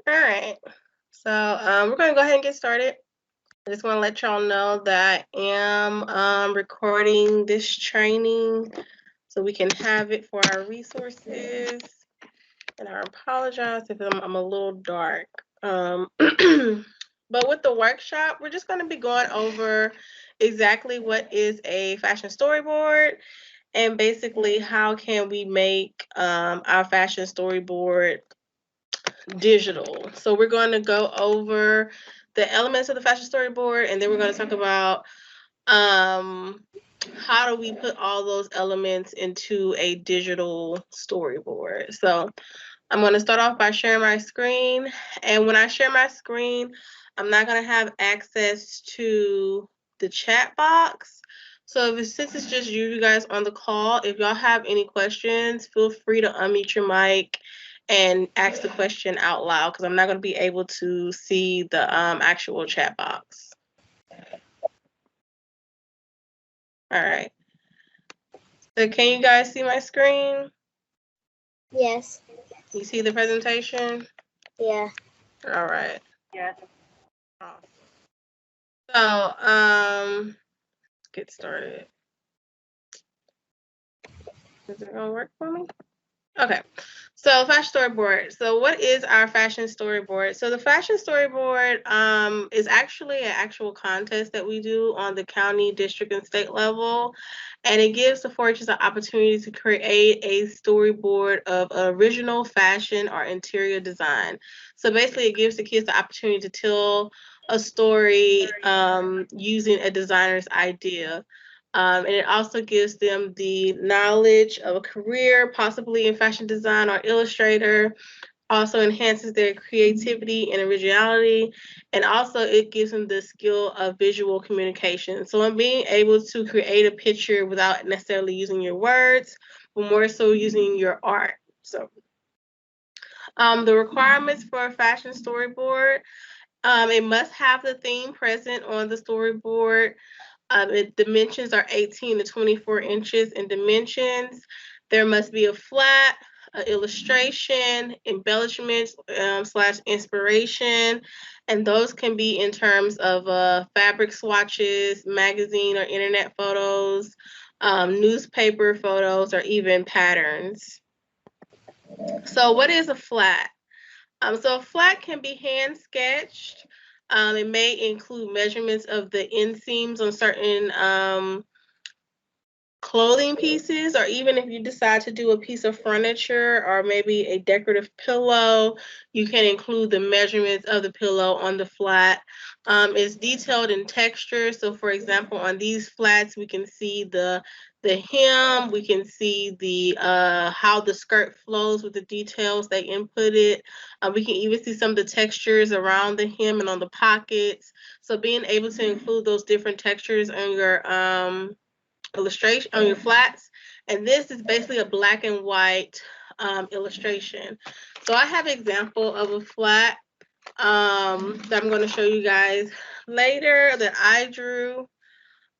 All right, so we're going to go ahead and get started. I just want to let y'all know that I am recording this training so we can have it for our resources. And I apologize if I'm a little dark. But with the workshop, we're just going to be going over exactly what is a fashion storyboard and basically how can we make our fashion storyboard digital. So we're going to go over the elements of the fashion storyboard, and then we're going to talk about how do we put all those elements into a digital storyboard. So I'm going to start off by sharing my screen, and when I share my screen, I'm not going to have access to the chat box. So since it's just you guys on the call, if y'all have any questions, feel free to unmute your mic and ask the question out loud, because I'm not going to be able to see the actual chat box. All right. So can you guys see my screen? Yes. You see the presentation? Yeah. All right. Yeah. So, get started. Is it gonna work for me? Okay. So fashion storyboard. So what is our fashion storyboard? So the fashion storyboard is actually an actual contest that we do on the county, district, and state level. And it gives the foragers an opportunity to create a storyboard of original fashion or interior design. So basically it gives the kids the opportunity to tell a story using a designer's idea. And it also gives them the knowledge of a career, possibly in fashion design or illustrator. Also enhances their creativity and originality. And also it gives them the skill of visual communication. So in being able to create a picture without necessarily using your words, but more so using your art. So the requirements for a fashion storyboard, it must have the theme present on the storyboard. Dimensions are 18 to 24 inches in dimensions. There must be a flat, illustration, embellishments slash inspiration, and those can be in terms of fabric swatches, magazine or internet photos, newspaper photos, or even patterns. So what is a flat? So a flat can be hand sketched. It may include measurements of the inseams on certain clothing pieces, or even if you decide to do a piece of furniture or maybe a decorative pillow, you can include the measurements of the pillow on the flat. It's detailed in texture. So for example, on these flats, we can see the hem, we can see the how the skirt flows with the details they inputted. We can even see some of the textures around the hem and on the pockets. So being able to include those different textures on your illustration on your flats, and this is basically a black and white illustration. So I have an example of a flat that I'm going to show you guys later that I drew.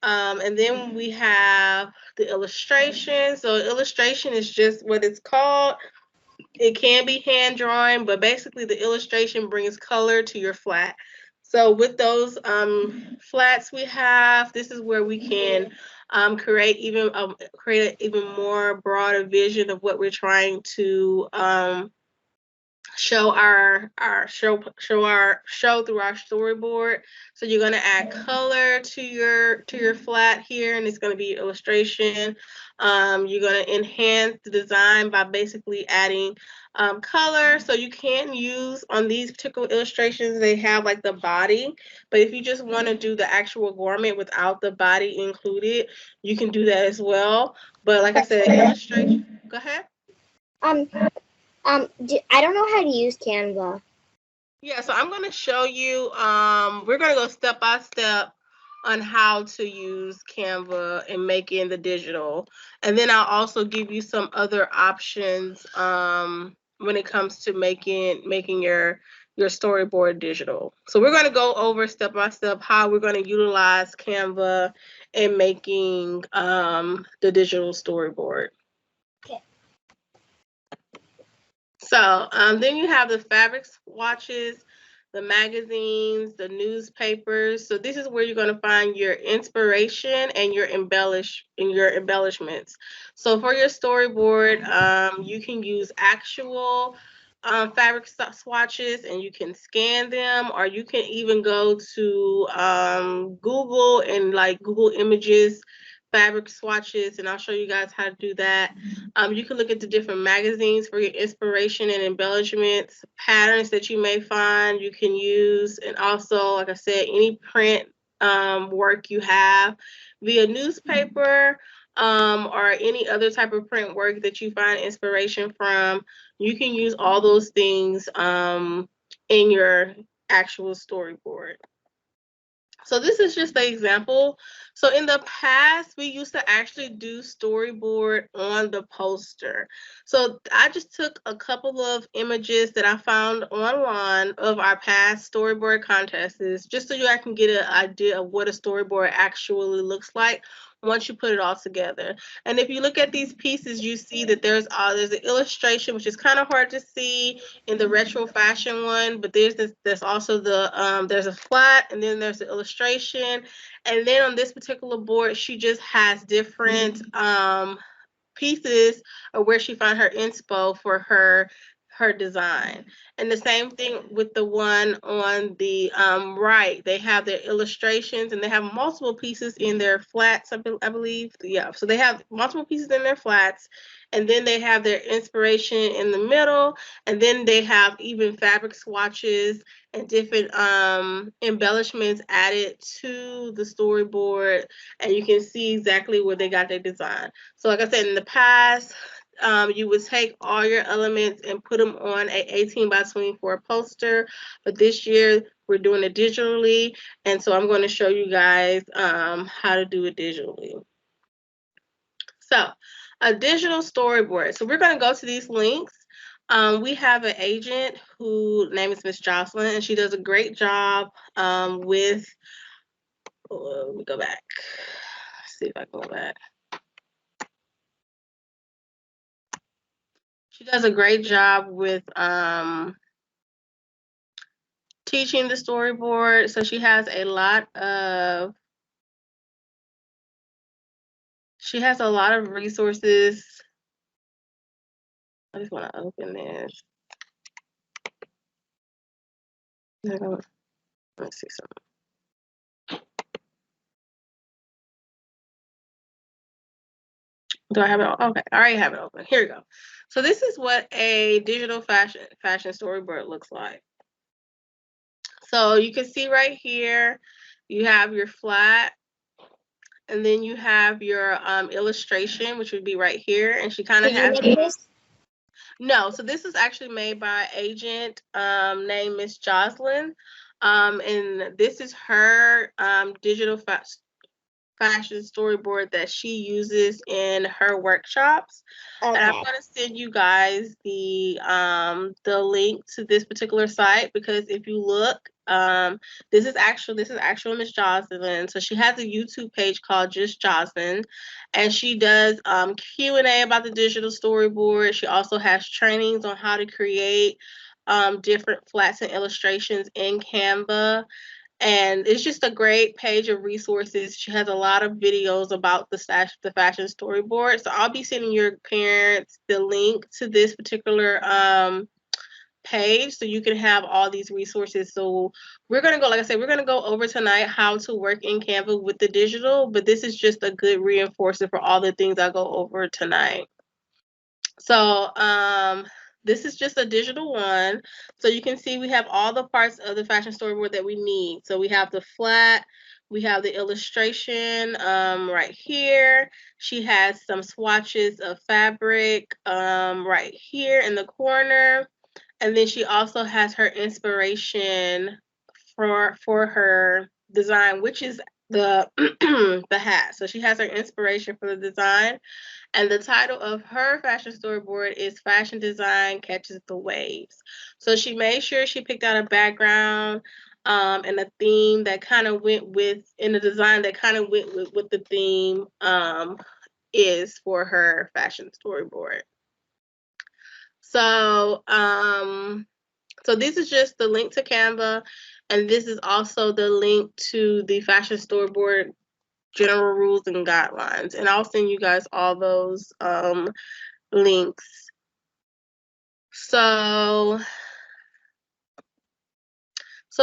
And then we have the illustration. So illustration is just what it's called. It can be hand drawn, but basically the illustration brings color to your flat. So with those flats we have, this is where we can create an even more broader vision of what we're trying to show through our storyboard. So you're going to add color to your flat here, and it's going to be illustration. You're going to enhance the design by basically adding color. So you can use on these particular illustrations, they have like the body, but if you just want to do the actual garment without the body included, you can do that as well. But like I said, illustration. Go ahead. I don't know how to use Canva. Yeah, so I'm going to show you, we're going to go step by step on how to use Canva and making the digital. And then I'll also give you some other options when it comes to making your storyboard digital. So we're going to go over step by step how we're going to utilize Canva in making the digital storyboard. Okay. So then you have the fabric swatches, the magazines, the newspapers. So this is where you're going to find your inspiration and your embellishments. So for your storyboard, you can use actual fabric swatches and you can scan them, or you can even go to Google and like Google Images fabric swatches, and I'll show you guys how to do that. You can look at the different magazines for your inspiration and embellishments, patterns that you may find you can use, and also, like I said, any print work you have via newspaper or any other type of print work that you find inspiration from. You can use all those things in your actual storyboard. So this is just an example. So in the past, we used to actually do storyboard on the poster. So I just took a couple of images that I found online of our past storyboard contests, just so you guys can get an idea of what a storyboard actually looks like once you put it all together. And if you look at these pieces, you see that there's an illustration, which is kind of hard to see in the retro fashion one, but there's also there's a flat, and then there's the illustration, and then on this particular board she just has different pieces of where she found her inspo for her design. And the same thing with the one on the right. They have their illustrations and they have multiple pieces in their flats, I believe. Yeah, so they have multiple pieces in their flats, and then they have their inspiration in the middle, and then they have even fabric swatches and different embellishments added to the storyboard, and you can see exactly where they got their design. So like I said, in the past, you would take all your elements and put them on a 18 by 24 poster, but this year we're doing it digitally, and so I'm going to show you guys how to do it digitally. So a digital storyboard. So we're going to go to these links. We have an agent whose name is Miss Jocelyn, and she does a great job with, let me go back, see if I can go back. She does a great job with teaching the storyboard. So she has a lot of resources. I just want to open this. Let's see something. Do I have it? Okay, I already have it open. Here we go. So this is what a digital fashion storyboard looks like. So you can see right here, you have your flat, and then you have your illustration, which would be right here, and she kind of has. Did you make this? No, so this is actually made by an agent named Miss Jocelyn, and this is her digital fashion storyboard that she uses in her workshops. Okay. And I'm going to send you guys the link to this particular site, because if you look, this is actual Miss Jocelyn. So she has a YouTube page called Just Jocelyn, and she does Q&A about the digital storyboard. She also has trainings on how to create different flats and illustrations in Canva. And it's just a great page of resources. She has a lot of videos about the fashion storyboard. So I'll be sending your parents the link to this particular page, so you can have all these resources. So we're going to go, like I said, we're going to go over tonight how to work in Canva with the digital, but this is just a good reinforcer for all the things I go over tonight. So this is just a digital one. So you can see we have all the parts of the fashion storyboard that we need. So we have the flat, we have the illustration right here. She has some swatches of fabric right here in the corner. And then she also has her inspiration for her design, which is the the hat. So she has her inspiration for the design. And the title of her fashion storyboard is Fashion Design Catches the Waves. So she made sure she picked out a background and a theme that kind of went with, in the design that kind of went with what the theme is for her fashion storyboard. So, so this is just the link to Canva, and this is also the link to the Fashion Storyboard general rules and guidelines. And I'll send you guys all those links. So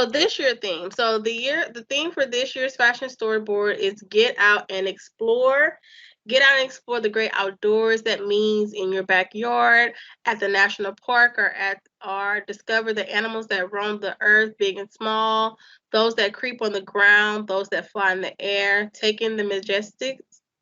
this year theme. So the theme for this year's Fashion Storyboard is get out and explore. Get out and explore the great outdoors. That means in your backyard, at the national park, or discover the animals that roam the earth, big and small, those that creep on the ground, those that fly in the air. Take in the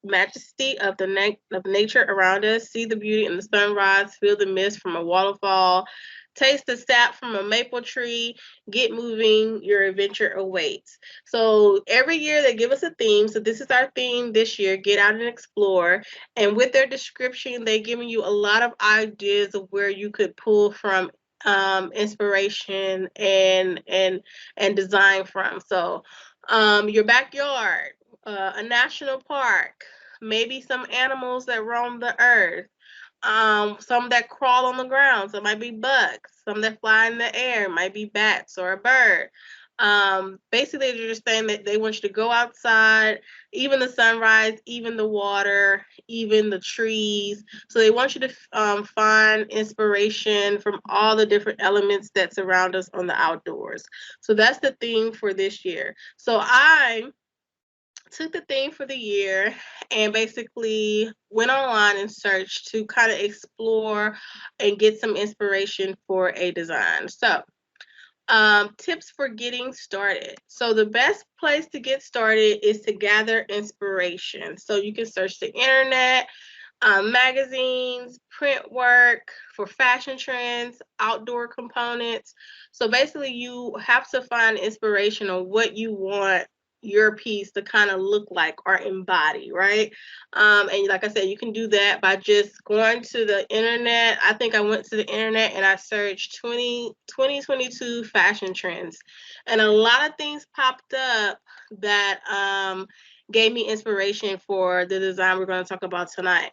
majesty of of nature around us. See the beauty in the sunrise. Feel the mist from a waterfall. Taste the sap from a maple tree. Get moving, your adventure awaits. So every year they give us a theme. So this is our theme this year, get out and explore. And with their description, they're giving you a lot of ideas of where you could pull from inspiration and design from. So your backyard, a national park, maybe some animals that roam the earth, some that crawl on the ground, so it might be bugs, some that fly in the air, it might be bats or a bird. Basically they're just saying that they want you to go outside, even the sunrise, even the water, even the trees. So they want you to find inspiration from all the different elements that surround us on the outdoors. So that's the theme for this year. So I took the theme for the year and basically went online and searched to kind of explore and get some inspiration for a design. So, tips for getting started. So, the best place to get started is to gather inspiration. So, you can search the internet, magazines, print work for fashion trends, outdoor components. So basically, you have to find inspiration on what you want your piece to kind of look like or embody, right? And like I said, you can do that by just going to the internet. I think I went to the internet and I searched 2022 fashion trends, and a lot of things popped up that gave me inspiration for the design we're going to talk about tonight.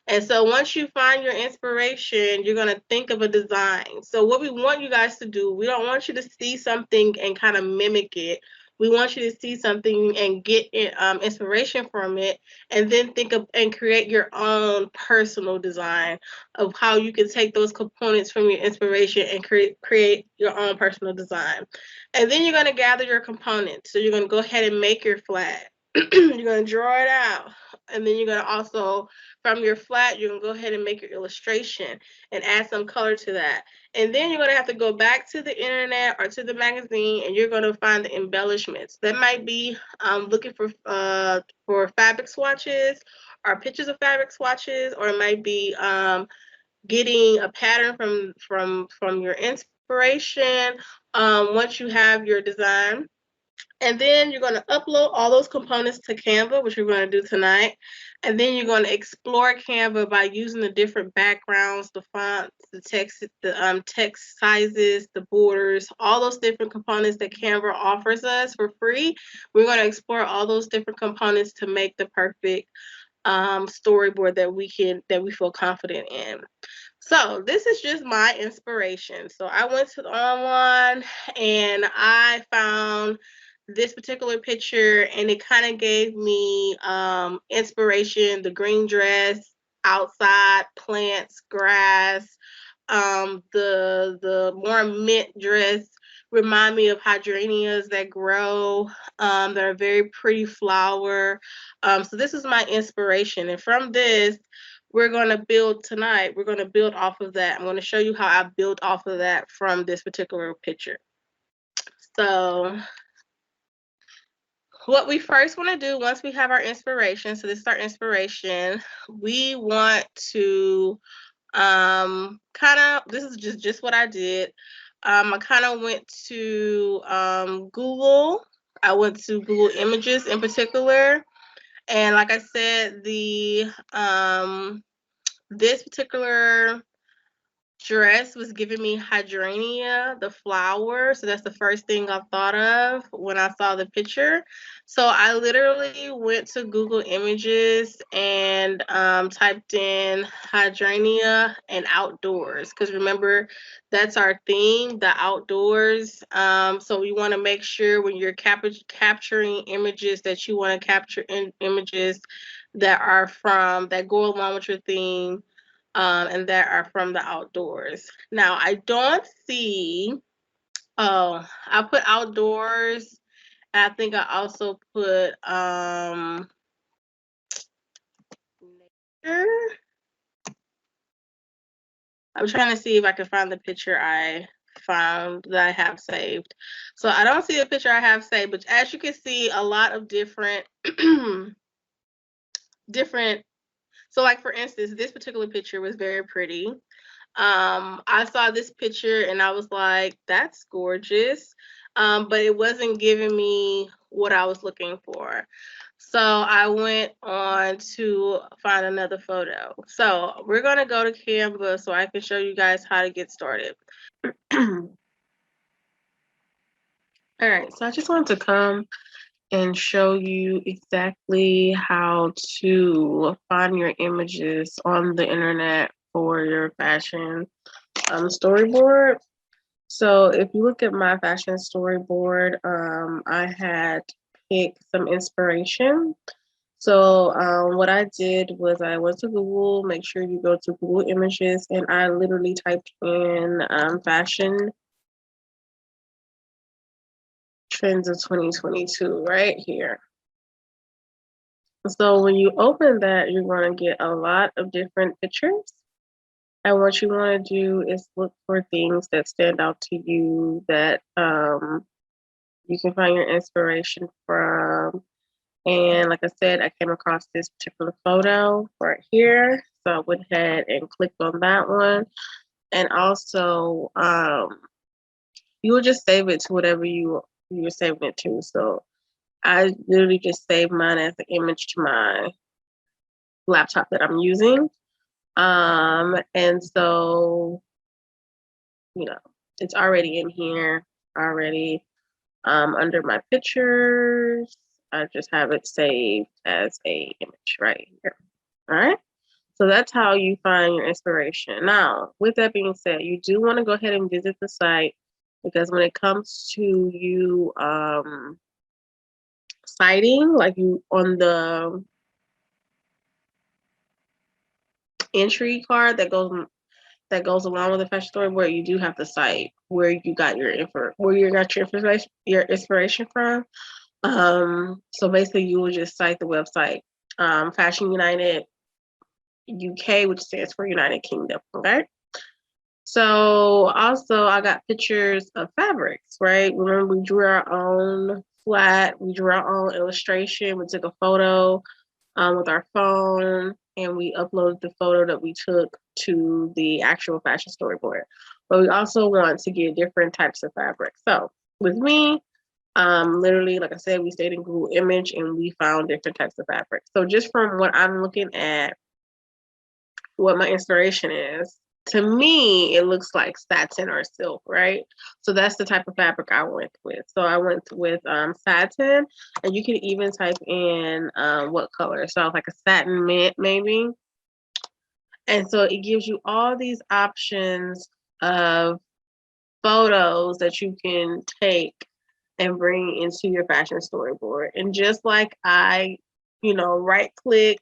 And so once you find your inspiration, you're going to think of a design. So what we want you guys to do, we don't want you to see something and kind of mimic it. We want you to see something and get inspiration from it, and then think of and create your own personal design of how you can take those components from your inspiration and create your own personal design. And then you're going to gather your components. So you're going to go ahead and make your flag. You're going to draw it out. And then you're going to also, from your flat, you're going to go ahead and make your illustration and add some color to that. And then you're going to have to go back to the internet or to the magazine, and you're going to find the embellishments. That might be looking for fabric swatches or pictures of fabric swatches, or it might be getting a pattern from your inspiration once you have your design. And then you're going to upload all those components to Canva, which we're going to do tonight. And then you're going to explore Canva by using the different backgrounds, the fonts, the text sizes, the borders, all those different components that Canva offers us for free. We're going to explore all those different components to make the perfect storyboard that we feel confident in. So this is just my inspiration. So I went to the online and I found this particular picture, and it kind of gave me inspiration. The green dress, outside, plants, grass. The more mint dress remind me of hydrangeas that grow, that are very pretty flower. So this is my inspiration, and from this, we're going to build tonight. We're going to build off of that. I'm going to show you how I built off of that from this particular picture. So what we first want to do once we have our inspiration, so this is our inspiration, we want to this is just what I did. I kind of went to Google. I went to Google Images in particular, and like I said, the this particular dress was giving me hydrangea, the flower. So that's the first thing I thought of when I saw the picture. So I literally went to Google Images and typed in hydrangea and outdoors. Because remember, that's our theme, the outdoors. So we want to make sure when you're capturing images that you want to capture images that are from, that go along with your theme, and that are from the outdoors. Now, I don't see, oh, I put outdoors. And I think I also put nature. I'm trying to see if I can find the picture I found that I have saved. So I don't see the picture I have saved, but as you can see, a lot of different different. So like for instance, this particular picture was very pretty. I saw this picture and I was like, that's gorgeous. But it wasn't giving me what I was looking for. So I went on to find another photo. So we're going to go to Canva so I can show you guys how to get started. All right, so I just wanted to come and show you exactly how to find your images on the internet for your fashion storyboard. So if you look at my fashion storyboard, I had picked some inspiration. So what I did was I went to Google, make sure you go to Google Images, and I literally typed in fashion trends of 2022 right here. So when you open that, you're going to get a lot of different pictures. And what you want to do is look for things that stand out to you that you can find your inspiration from. And like I said, I came across this particular photo right here. So I went ahead and clicked on that one. And also, you will just save it to whatever you're saving it to. So I literally just saved mine as an image to my laptop that I'm using. And so, you know, it's already in here already. Under my pictures, I just have it saved as a image right here. All right. So that's how you find your inspiration. Now, with that being said, you do want to go ahead and visit the site, because when it comes to you citing, like you on the entry card that goes along with the fashion storyboard, you do have to cite where you got your inspiration from. So basically, you will just cite the website, Fashion United UK, which stands for United Kingdom. Okay. So also, I got pictures of fabrics. Right. Remember, we drew our own flat. We drew our own illustration. We took a photo with our phone, and we uploaded the photo that we took to the actual fashion storyboard. But we also want to get different types of fabric. So with me, literally, like I said, we stayed in Google Image and we found different types of fabric. So just from what I'm looking at, what my inspiration is, to me, it looks like satin or silk, right? So that's the type of fabric I went with. So I went with satin, and you can even type in what color. So like a satin mint, maybe. And so it gives you all these options of photos that you can take and bring into your fashion storyboard. And just like I, right click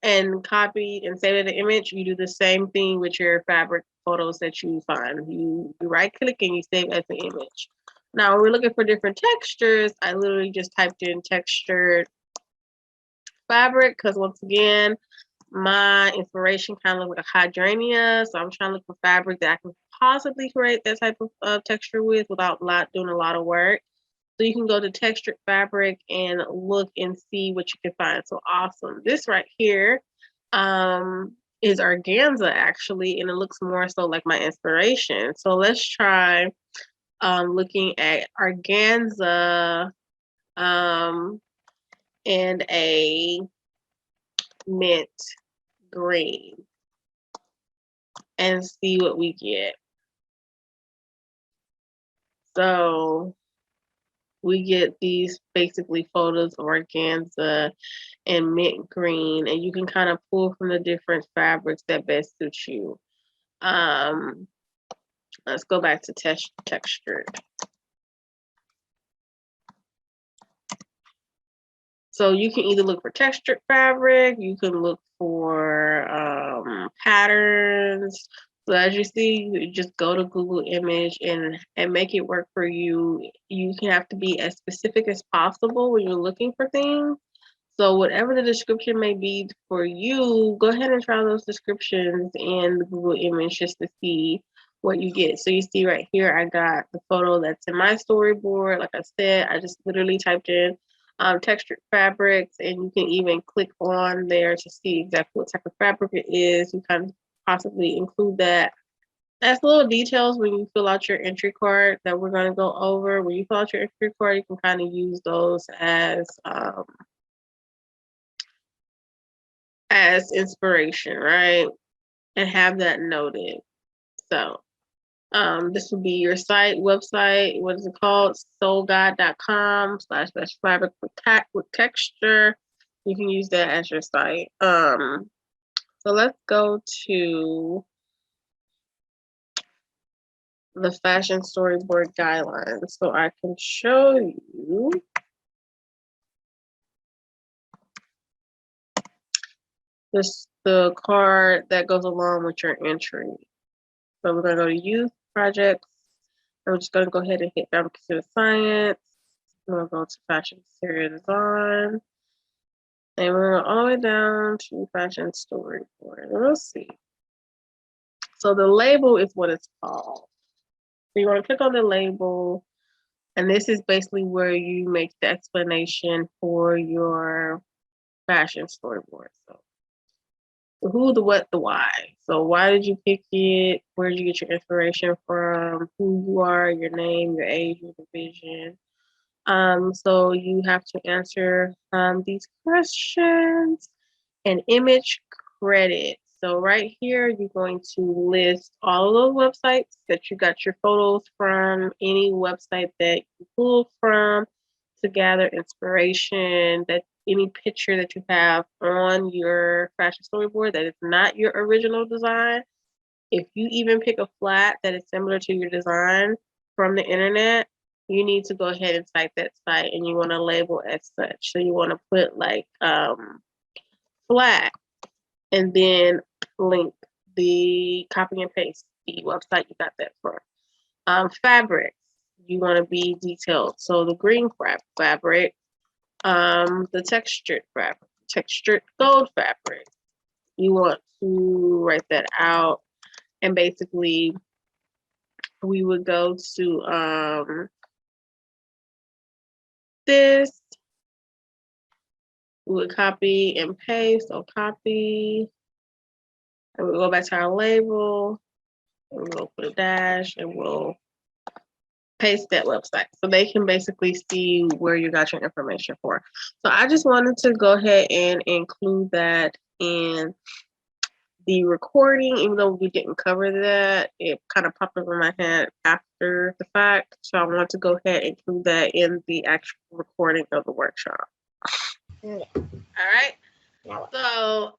and copy and save the image, you do the same thing with your fabric photos that you find. You right click and you save as the image. Now, when we're looking for different textures, I literally just typed in textured fabric, because once again, my inspiration kind of looked like a hydrangea. So I'm trying to look for fabric that I can possibly create that type of texture with without doing a lot of work. So you can go to textured fabric and look and see what you can find. So awesome. This right here is organza actually, and it looks more so like my inspiration. So let's try looking at organza and a mint green. and see what we get. So we get these basically photos of organza and mint green, and you can kind of pull from the different fabrics that best suit you. Let's go back to textured. So you can either look for textured fabric, you can look for patterns. So as you see, you just go to Google Image and make it work for you. You can have to be as specific as possible when you're looking for things. So whatever the description may be for you, go ahead and try those descriptions in the Google Image just to see what you get. So you see right here, I got the photo that's in my storyboard. Like I said, I just literally typed in textured fabrics, and you can even click on there to see exactly what type of fabric it is. You can possibly include that as little details when you fill out your entry card that we're going to go over. When you fill out your entry card, you can kind of use those as inspiration, right? And have that noted. So this will be your website. What is it called? soulguide.com/fabric with texture. You can use that as your site. So let's go to the Fashion Storyboard Guidelines so I can show you the card that goes along with your entry. So we're going to go to Youth Projects. And we're just going to go ahead and hit down Computer Science. We'll go to Fashion Interior Design. And we're going all the way down to Fashion Storyboard. We'll see. So the label is what it's called. So you want to click on the label. And this is basically where you make the explanation for your fashion storyboard. So the who, the what, the why. So why did you pick it? Where did you get your inspiration from? Who you are, your name, your age, your division. So you have to answer these questions and image credit. So right here, you're going to list all of those websites that you got your photos from, any website that you pulled from to gather inspiration, that any picture that you have on your fashion storyboard that is not your original design. If you even pick a flat that is similar to your design from the internet, you need to go ahead and cite that site, and you want to label as such. So you want to put like flat, and then link the copy and paste the website you got that from. Fabrics, you want to be detailed. So the green fabric, the textured fabric, textured gold fabric. You want to write that out, and basically we would go to this. We would copy and paste, or copy, and we'll go back to our label, and we'll put a dash, and we'll paste that website so they can basically see where you got your information for. So I just wanted to go ahead and include that in the recording, even though we didn't cover that. It kind of popped up in my head after the fact. So I want to go ahead and include that in the actual recording of the workshop. Yeah. All right. Now, So,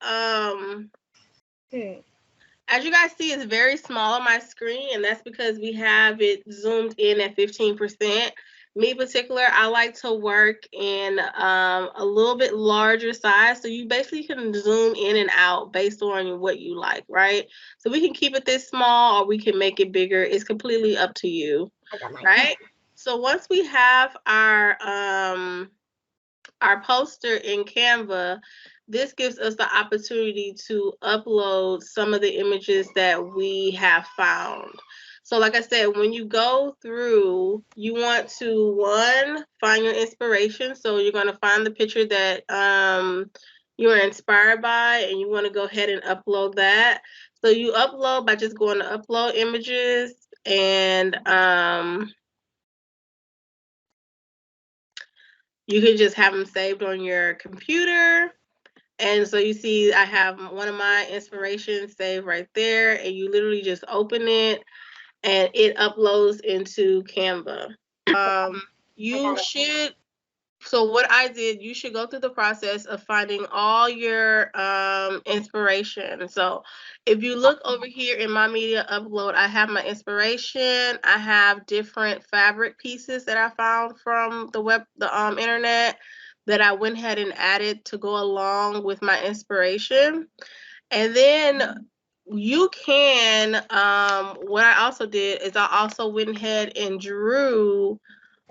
as you guys see, it's very small on my screen, and that's because we have it zoomed in at 15%. Me in particular, I like to work in a little bit larger size, so you basically can zoom in and out based on what you like, right? So we can keep it this small, or we can make it bigger. It's completely up to you, right? So once we have our poster in Canva, this gives us the opportunity to upload some of the images that we have found. So like I said, when you go through, you want to, one, find your inspiration. So you're going to find the picture that you are inspired by, and you want to go ahead and upload that. So you upload by just going to upload images, and you can just have them saved on your computer. And so you see I have one of my inspirations saved right there, and you literally just open it and it uploads into Canva. I You got it. should, so what I did, you should go through the process of finding all your inspiration. So if you look over here in my media upload, I have my inspiration. I have different fabric pieces that I found from the internet that I went ahead and added to go along with my inspiration. And then you can, what I also did is I also went ahead and drew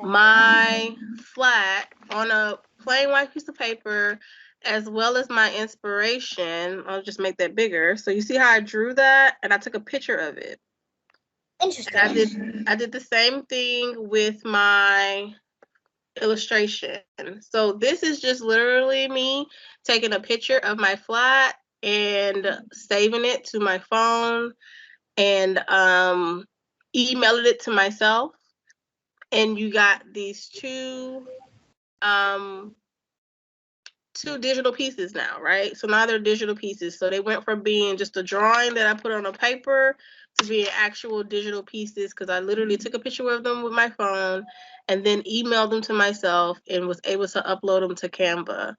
my flat on a plain white piece of paper, as well as my inspiration. I'll just make that bigger. So you see how I drew that, and I took a picture of it. Interesting. And I did the same thing with my illustration. So this is just literally me taking a picture of my flat and saving it to my phone and emailing it to myself. And you got these two digital pieces now, right? So now they're digital pieces. So they went from being just a drawing that I put on a paper to being actual digital pieces, because I literally took a picture of them with my phone and then emailed them to myself and was able to upload them to Canva.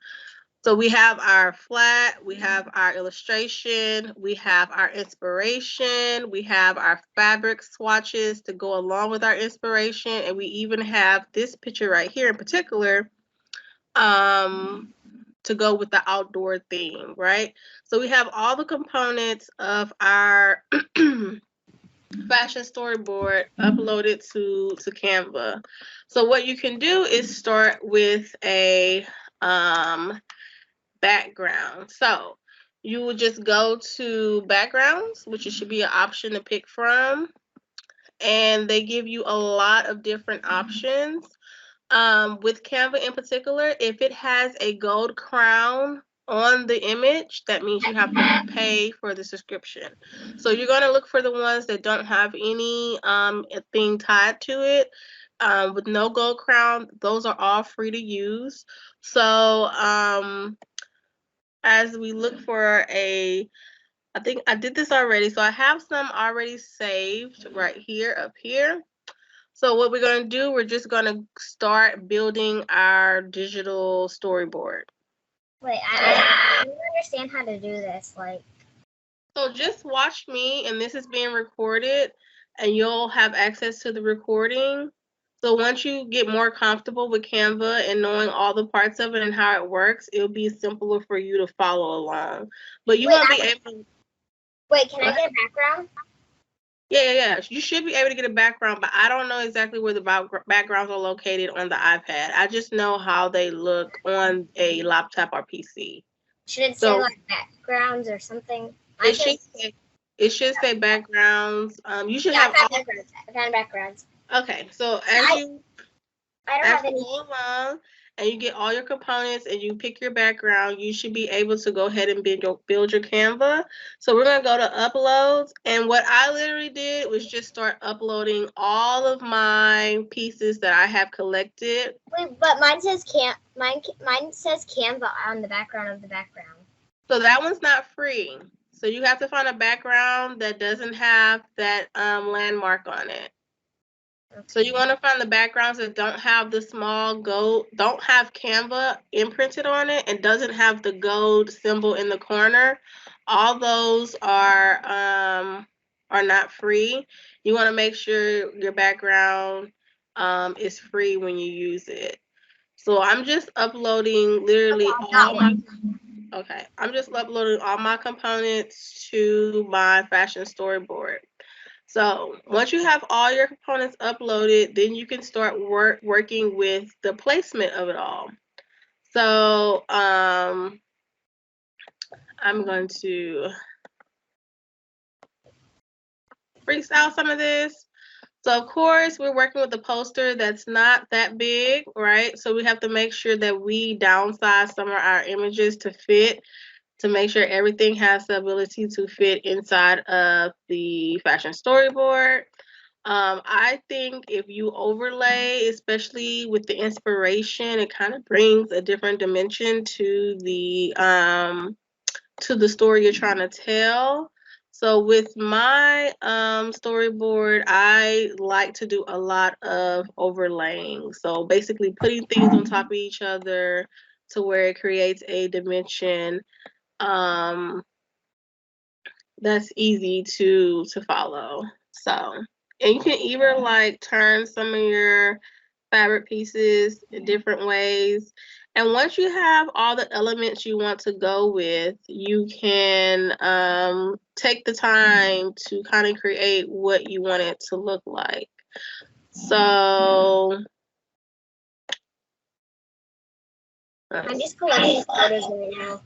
So we have our flat, we have our illustration, we have our inspiration, we have our fabric swatches to go along with our inspiration, and we even have this picture right here in particular to go with the outdoor theme, right? So we have all the components of our fashion storyboard uploaded to Canva. So what you can do is start with a background. So you will just go to backgrounds, which it should be an option to pick from, and they give you a lot of different options. With Canva in particular, if it has a gold crown on the image, that means you have to pay for the subscription. So you're going to look for the ones that don't have any thing tied to it. With no gold crown, those are all free to use. So as we look for I think I did this already. So I have some already saved right here up here. So what we're going to do, we're just going to start building our digital storyboard. Wait, I don't understand how to do this. Like, So just watch me, and this is being recorded, and you'll have access to the recording. So once you get more comfortable with Canva and knowing all the parts of it and how it works, it'll be simpler for you to follow along. But you won't be able. Wait, can I get a background? Yeah. You should be able to get a background, but I don't know exactly where the backgrounds are located on the iPad. I just know how they look on a laptop or PC. Should it say like backgrounds or something? It should say backgrounds. You should have all. I found backgrounds. Okay, so I don't have any. go along and you get all your components and you pick your background, you should be able to go ahead and build your Canva. So we're gonna go to uploads, and what I literally did was just start uploading all of my pieces that I have collected. Wait, but mine says mine says Canva on the background of the background. So that one's not free. So you have to find a background that doesn't have that landmark on it. Okay. So you want to find the backgrounds that don't have the small gold, don't have Canva imprinted on it, and doesn't have the gold symbol in the corner. All those are not free. You want to make sure your background is free when you use it. So I'm just uploading literally all my. Okay, I'm just uploading all my components to my fashion storyboard. So once you have all your components uploaded, then you can start working with the placement of it all. So I'm going to freestyle some of this. So of course, we're working with a poster that's not that big, right? So we have to make sure that we downsize some of our images to fit, to make sure everything has the ability to fit inside of the fashion storyboard. I think if you overlay, especially with the inspiration, it kind of brings a different dimension to the story you're trying to tell. So with my storyboard, I like to do a lot of overlaying. So basically putting things on top of each other to where it creates a dimension that's easy to follow. So, and you can either like turn some of your fabric pieces in different ways. And once you have all the elements you want to go with, you can take the time to kind of create what you want it to look like. So I'm just collecting photos right now.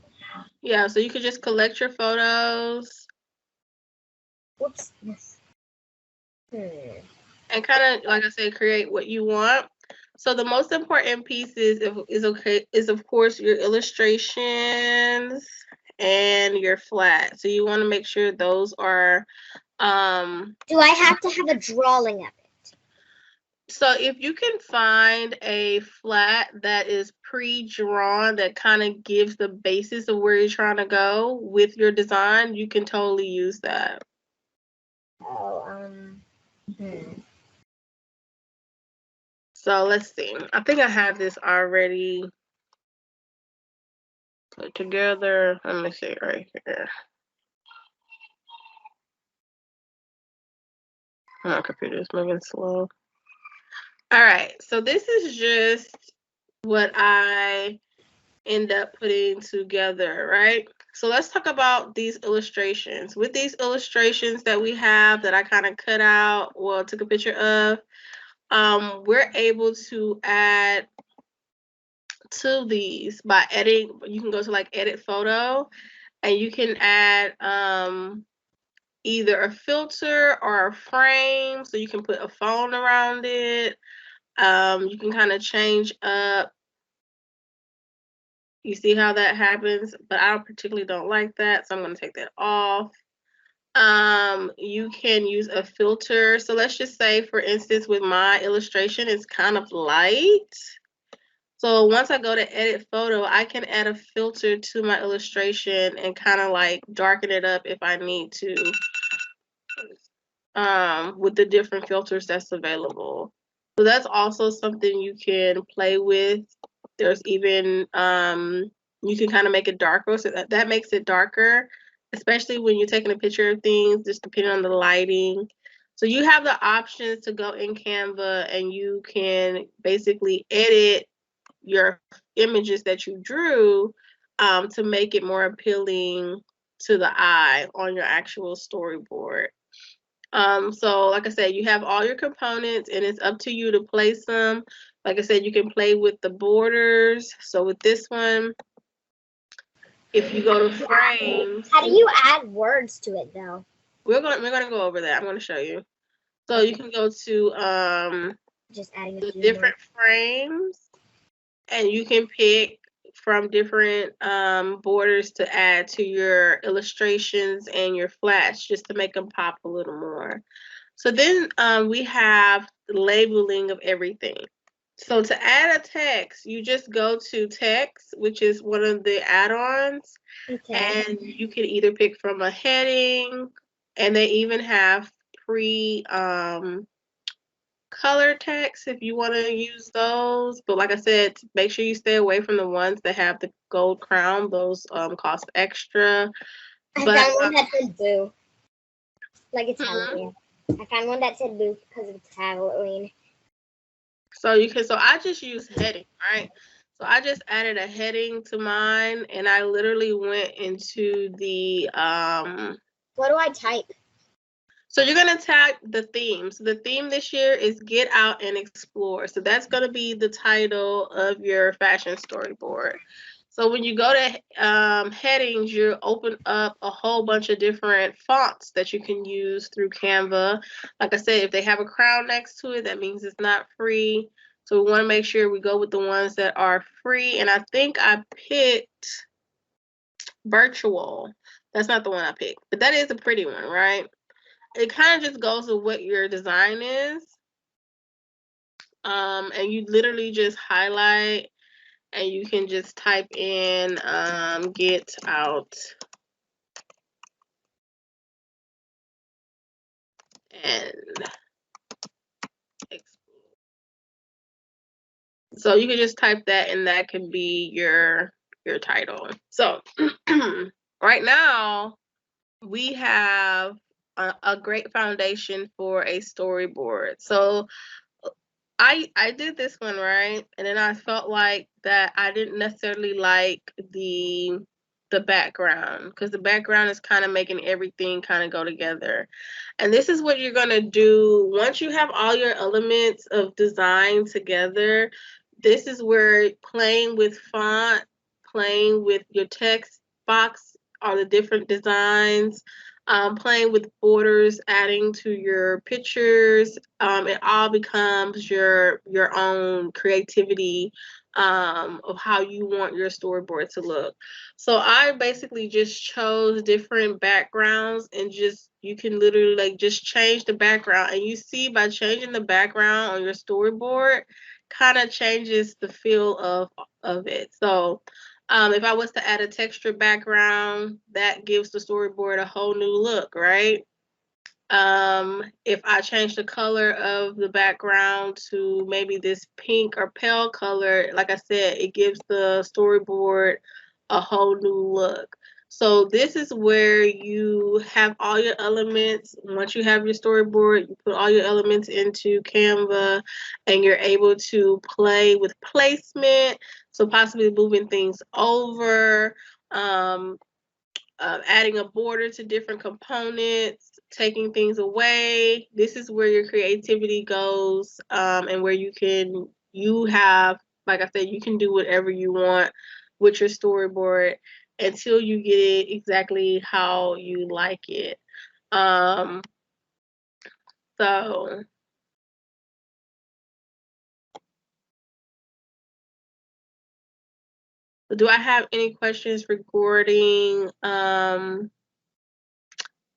yeah, so you could just collect your photos. Whoops. And kind of, like I said, create what you want. So the most important pieces is of course your illustrations and your flat. So you want to make sure those are Do I have to have a drawing of it? so if you can find a flat that is pre-drawn that kind of gives the basis of where you're trying to go with your design, you can totally use that. Oh, So let's see. I think I have this already put together. Let me see right here. My computer is moving slow. All right, so this is just what I end up putting together, right? So let's talk about these illustrations. With these illustrations that we have that I kind of cut out, well, took a picture of, we're able to add to these by editing. You can go to like edit photo and you can add either a filter or a frame, so you can put a phone around it. You can kind of change up. You see how that happens, but I particularly don't like that, so I'm going to take that off. You can use a filter. So let's just say, for instance, with my illustration, it's kind of light. So once I go to edit photo, I can add a filter to my illustration and kind of like darken it up if I need to, with the different filters that's available. So that's also something you can play with. There's even, you can kind of make it darker, so that makes it darker, especially when you're taking a picture of things, just depending on the lighting. So you have the options to go in Canva and you can basically edit your images that you drew to make it more appealing to the eye on your actual storyboard. So like I said, you have all your components and it's up to you to place them. Like I said, you can play with the borders. So with this one, if you go to frames, how do you add words to it though? we're gonna go over that. I'm gonna show you. So you can go to Just adding a the few different more. frames and you can pick from different borders to add to your illustrations and your flats just to make them pop a little more. So then we have the labeling of everything. So to add a text, you just go to text, which is one of the add-ons, Okay. and you can either pick from a heading, and they even have pre color text if you want to use those. But like I said, make sure you stay away from the ones that have the gold crown. Those cost extra. I But found one that said blue. Like it's mhm. Halloween. I found one that said blue because it's Halloween. So you can, so I just use heading, right? So I just added a heading to mine and I literally went into the What do I type? so you're gonna tag the theme. So the theme this year is Get Out and Explore. So that's gonna be the title of your fashion storyboard. So when you go to headings, you open up a whole bunch of different fonts that you can use through Canva. Like I said, if they have a crown next to it, that means it's not free. So we want to make sure we go with the ones that are free. And I think I picked virtual. That's not the one I picked, but that is a pretty one, right? it kind of just goes with what your design is. And you literally just highlight and you can just type in get out and explore. So you can just type that and that can be your title. So right now we have a great foundation for a storyboard. So I did this one, right? And then I felt like that I didn't necessarily like the background, because the background is kind of making everything kind of go together. And this is what you're going to do once you have all your elements of design together. This is where playing with font, playing with your text box, all the different designs, playing with borders, adding to your pictures. It all becomes your own creativity of how you want your storyboard to look. So I basically just chose different backgrounds, and just you can literally like just change the background, and you see by changing the background on your storyboard kind of changes the feel of it. So if I was to add a texture background, that gives the storyboard a whole new look, right? If I change the color of the background to maybe this pink or pale color, like I said, it gives the storyboard a whole new look. So this is where you have all your elements. Once you have your storyboard, you put all your elements into Canva and you're able to play with placement. So possibly moving things over, adding a border to different components, taking things away. This is where your creativity goes, and where you have, like I said, you can do whatever you want with your storyboard until you get it exactly how you like it. Um, so do I have any questions regarding the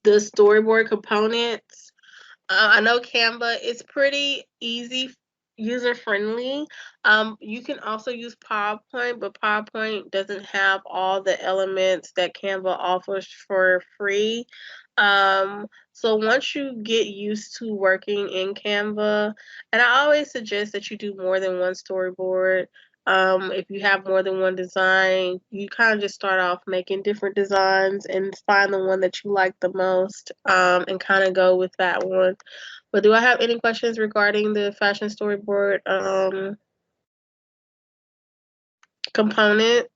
storyboard components? I know Canva is pretty easy, user friendly. You can also use PowerPoint, but PowerPoint doesn't have all the elements that Canva offers for free. So once you get used to working in Canva, and I always suggest that you do more than one storyboard. If you have more than one design, you kind of just start off making different designs and find the one that you like the most, and kind of go with that one. But do I have any questions regarding the fashion storyboard components?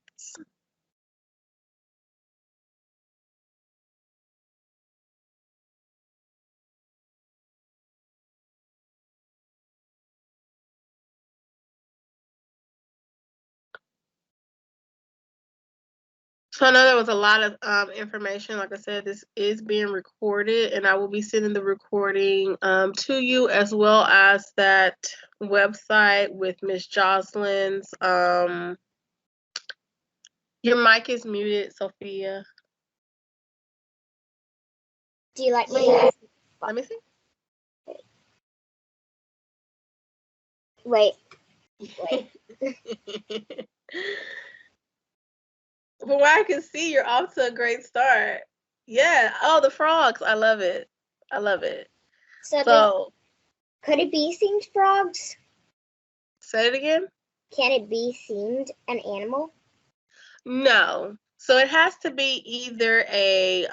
So I know there was a lot of information. Like I said, this is being recorded, and I will be sending the recording to you, as well as that website with Miss Jocelyn's. Your mic is muted, Sophia. Do you like my? Let me see. Wait. From what I can see, you're off to a great start. Yeah. Oh, the frogs. I love it. I love it. So could it be themed frogs? Say it again. Can it be themed an animal? No. So it has to be either a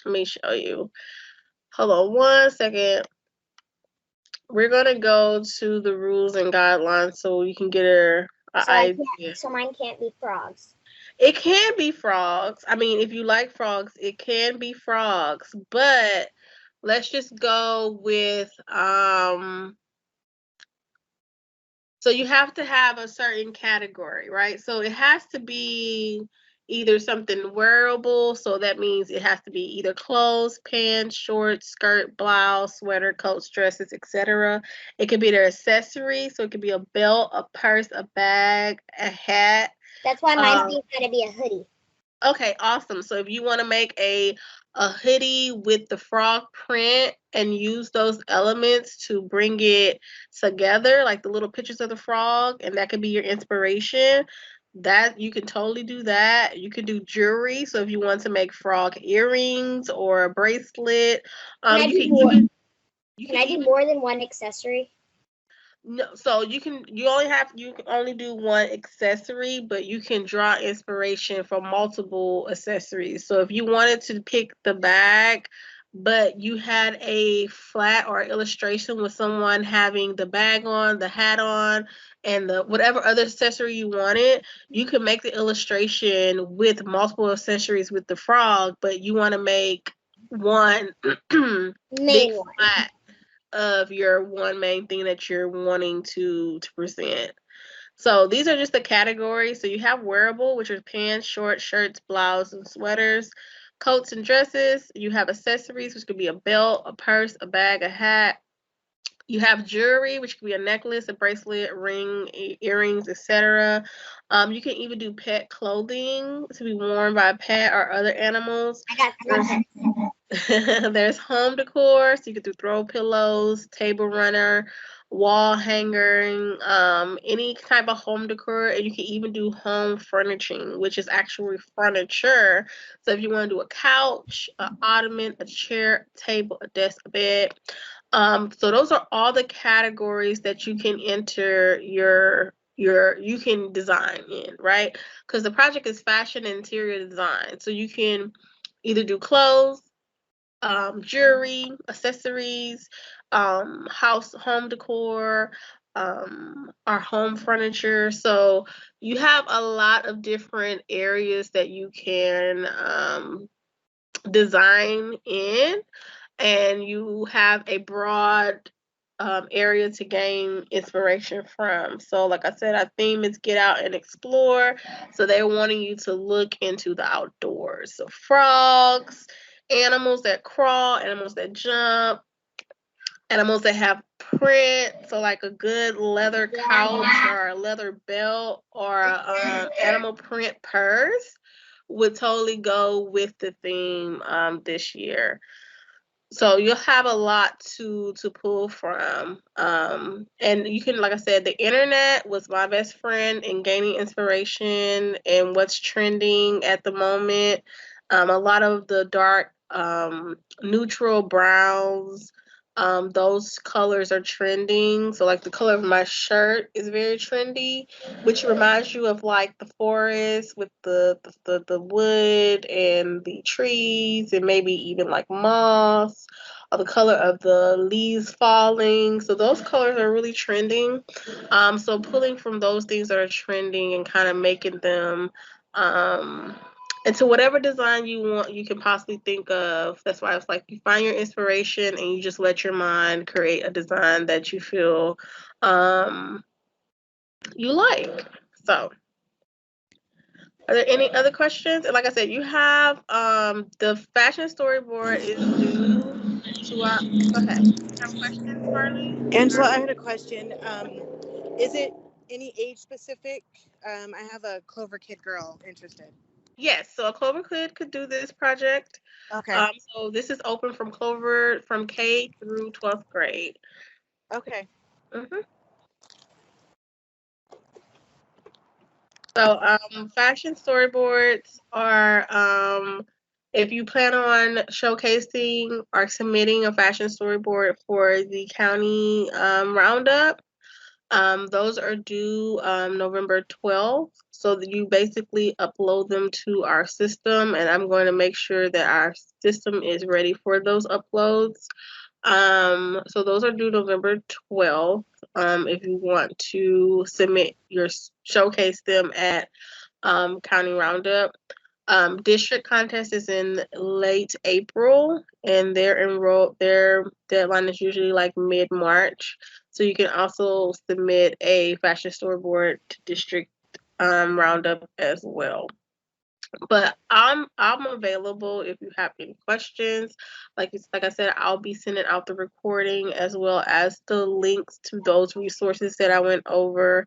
let me show you. Hold on one second. We're gonna go to the rules and guidelines so you can get an idea. So mine can't be frogs. It can be frogs. I mean, if you like frogs, it can be frogs, but let's just go with so you have to have a certain category, right? So it has to be either something wearable, so that means it has to be either clothes, pants, shorts, skirt, blouse, sweater, coats, dresses, etc. It could be their accessory, so it could be a belt, a purse, a bag, a hat. That's why mine's going to be a hoodie. Okay, awesome. So if you want to make a a hoodie with the frog print and use those elements to bring it together, like the little pictures of the frog, and that could be your inspiration. That you can totally do that. You can do jewelry. So if you want to make frog earrings or a bracelet, Can I you do can more? even Can I do more than one accessory? no, so you can only do one accessory, but you can draw inspiration from multiple accessories. So if you wanted to pick the bag, but you had a flat or illustration with someone having the bag on, the hat on, and the whatever other accessory you wanted, you can make the illustration with multiple accessories with the frog, but you want to make one big Main one. flat of your one main thing that you're wanting to present. So these are just the categories. So you have wearable, which are pants, shorts, shirts, blouses, and sweaters, coats and dresses. You have accessories, which could be a belt, a purse, a bag, a hat. You have jewelry, which could be a necklace, a bracelet, ring, earrings, etc. You can even do pet clothing to be worn by a pet or other animals. I got 3 pets. There's home decor, so you can do throw pillows, table runner, wall hanging, any type of home decor, and you can even do home furnishing, which is actually furniture. So if you want to do a couch, an ottoman, a chair, table, a desk, a bed. So those are all the categories that you can enter you can design in, right? Because the project is fashion and interior design. So you can either do clothes, jewelry, accessories, home decor, our home furniture. So you have a lot of different areas that you can design in, and you have a broad area to gain inspiration from. So like I said, our theme is get out and explore. So they're wanting you to look into the outdoors. So frogs, animals that crawl, animals that jump, animals that have print. So like a good leather couch or a leather belt or a animal print purse would totally go with the theme this year. So you'll have a lot to pull from, and you can, like I said, the internet was my best friend in gaining inspiration and what's trending at the moment. A lot of the dark neutral browns, those colors are trending. So like the color of my shirt is very trendy, which reminds you of like the forest with the wood and the trees and maybe even like moss, or the color of the leaves falling. So those colors are really trending. So pulling from those things that are trending and kind of making them into whatever design you want, you can possibly think of. That's why it's like you find your inspiration and you just let your mind create a design that you feel you like. So are there any other questions? And like I said, you have the fashion storyboard is due to our. Go ahead. You have questions, Marley? Angela, I had a question. Is it any age specific? I have a Clover Kid girl interested. Yes. So a Clover Kid could do this project. Okay. So this is open from Clover from K through 12th grade. Okay. Mm-hmm. So, fashion storyboards are if you plan on showcasing or submitting a fashion storyboard for the county roundup, those are due November 12th. So that you basically upload them to our system, and I'm going to make sure that our system is ready for those uploads. So those are due November 12th. If you want to submit showcase them at County Roundup. District contest is in late April, and their deadline is usually like mid-March. So you can also submit a fashion storyboard to district roundup as well. But I'm available if you have any questions. Like I said, I'll be sending out the recording as well as the links to those resources that I went over.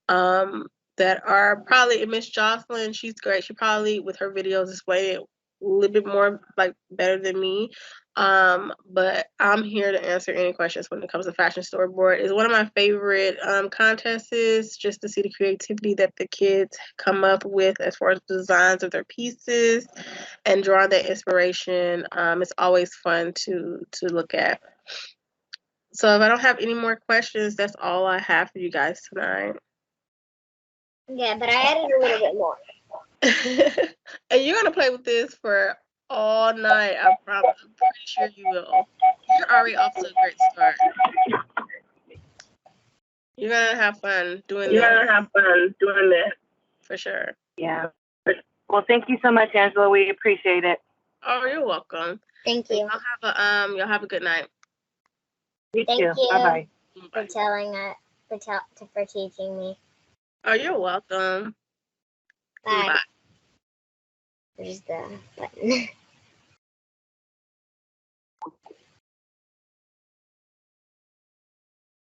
That are probably Miss Jocelyn. She's great. She probably with her videos explaining little bit more like better than me. But I'm here to answer any questions when it comes to fashion storyboard. It's one of my favorite contests, is just to see the creativity that the kids come up with as far as designs of their pieces and drawing that inspiration. It's always fun to look at. So if I don't have any more questions, that's all I have for you guys tonight. Yeah, but I added a little bit more. And you're gonna play with this for all night. I promise. I'm pretty sure you will. You're already off to a great start. You're gonna have fun doing You're this gonna have fun doing this. for sure. Yeah. Well, thank you so much, Angela. We appreciate it. Oh, you're welcome. Thank And you. y'all have a good night. You Thank too. you. Bye-bye. For for teaching me. Oh, you're welcome. Bye. Bye. There's the button.